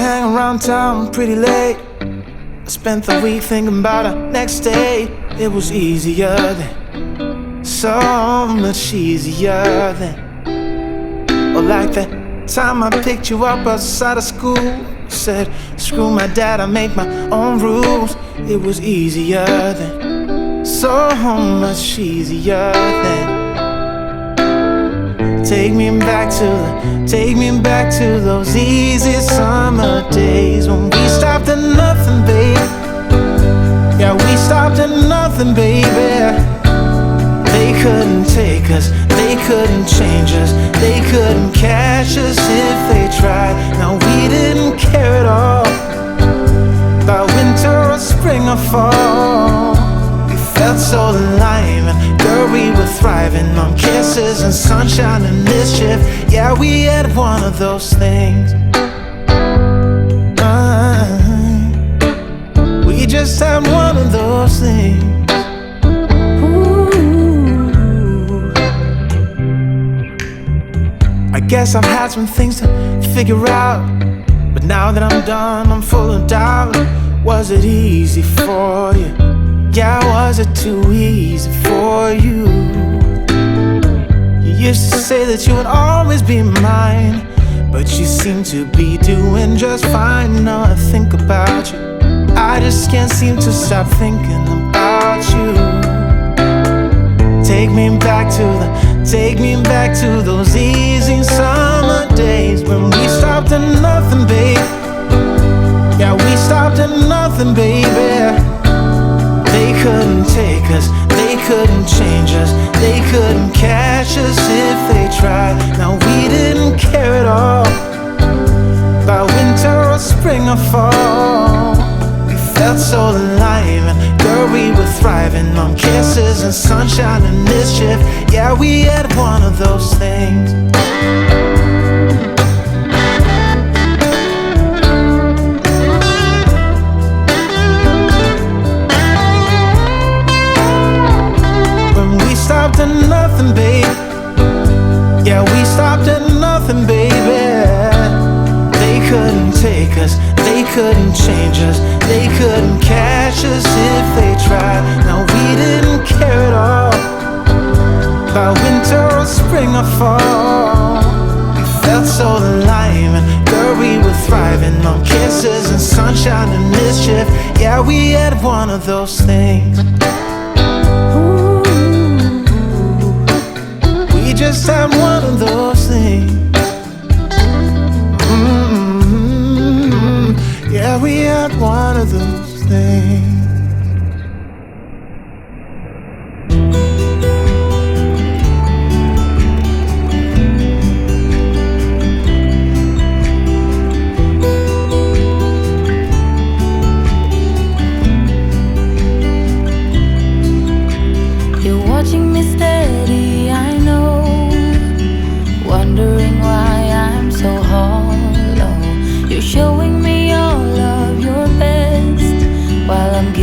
hang around town pretty late. I spent the week thinking about our next day. It was easier then, so much easier then. Or like that time I picked you up outside of school. You said, screw my dad, I make my own rules. It was easier then, so much easier then. Take me back to those easy summer days when we stopped at nothing, baby. Yeah, we stopped at nothing, baby. They couldn't take us, they couldn't change us, they couldn't catch us if they tried. Now we didn't care at all about winter or spring or fall. We felt so alive, and girl, we were thriving on kisses and sunshine and mischief. Yeah, we had one of those things. We just had one of those things. I guess I've had some things to figure out, but now that I'm done, I'm full of doubt. Was it easy for you? Yeah, was it too easy for you? You used to say that you would always be mine, but you seem to be doing just fine. Now I think about you, I just can't seem to stop thinking about you. Take me back to those easy summer days when we stopped at nothing, babe. Yeah, we stopped at nothing, baby. They couldn't take us, they couldn't change us, they couldn't catch us if they tried. Now we didn't care at all about winter or spring or fall. We felt so alive, and girl, we were thriving on kisses and sunshine and mischief. Yeah, we had one of those things. When we stopped at nothing, baby. Yeah, we stopped at nothing, baby. They couldn't take us, they couldn't change us, they couldn't catch us if they tried. Now we didn't care at all about winter or spring or fall. We felt so alive, and girl, we were thriving on kisses and sunshine and mischief. Yeah, we had one of those things. We just had one of those things. Yeah, we had one of those things. You're watching me steady, I know, wondering why I'm so hollow. You're showing me all of your best while I'm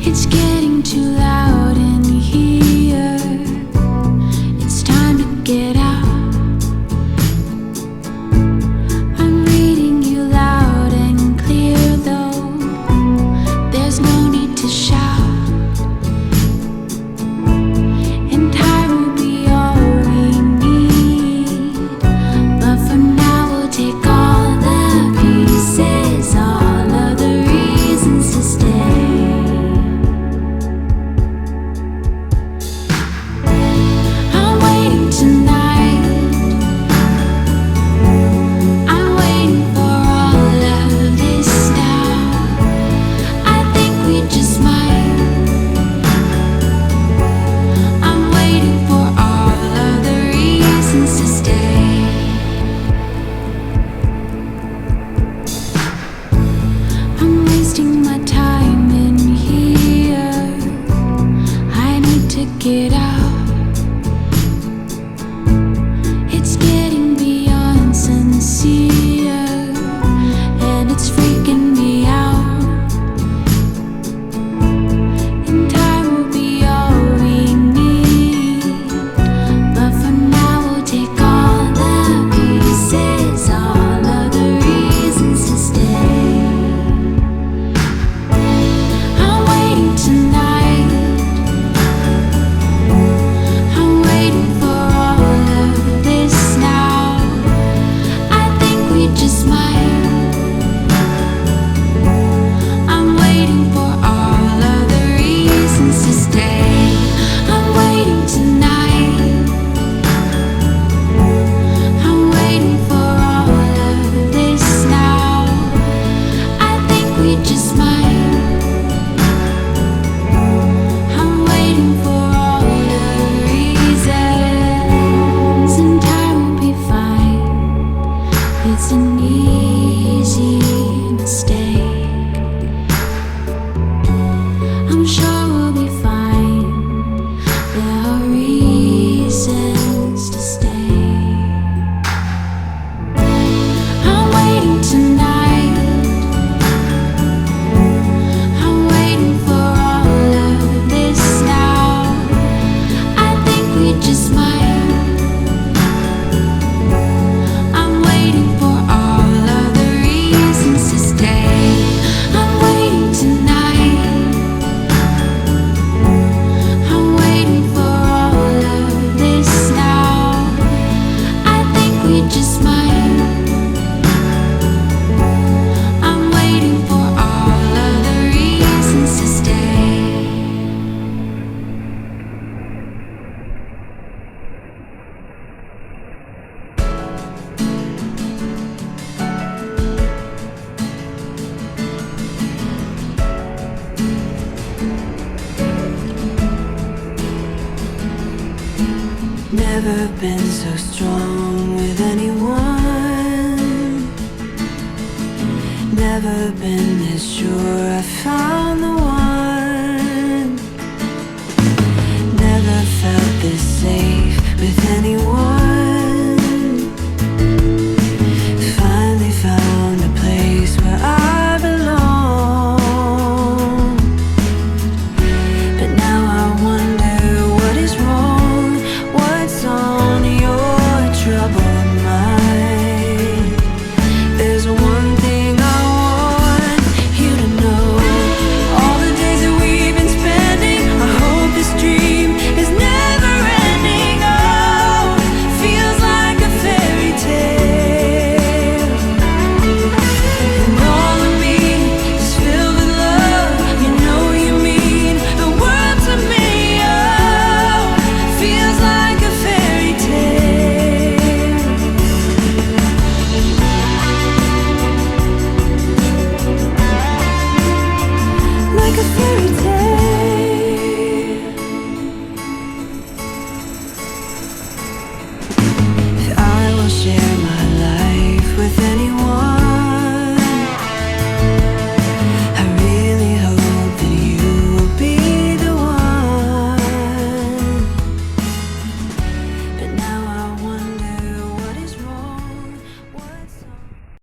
It's getting too loud in here. It's time to get out. I'm reading you loud and clear, though there's no need to shout. And time will be all we need. But for now we'll take all the pieces, all of the reasons to stay. Get out. It's getting beyond sincere, and it's freaking me out. And time will be all we need. But for now we'll take all the pieces, all of the reasons to stay. I'm waiting tonight. It's an easy mistake. I'm sure we'll be fine. There are reasons to stay. I'm waiting tonight. I'm waiting for all of this now. I think we just might. Never been so strong with anyone. Never been this sure I found the one.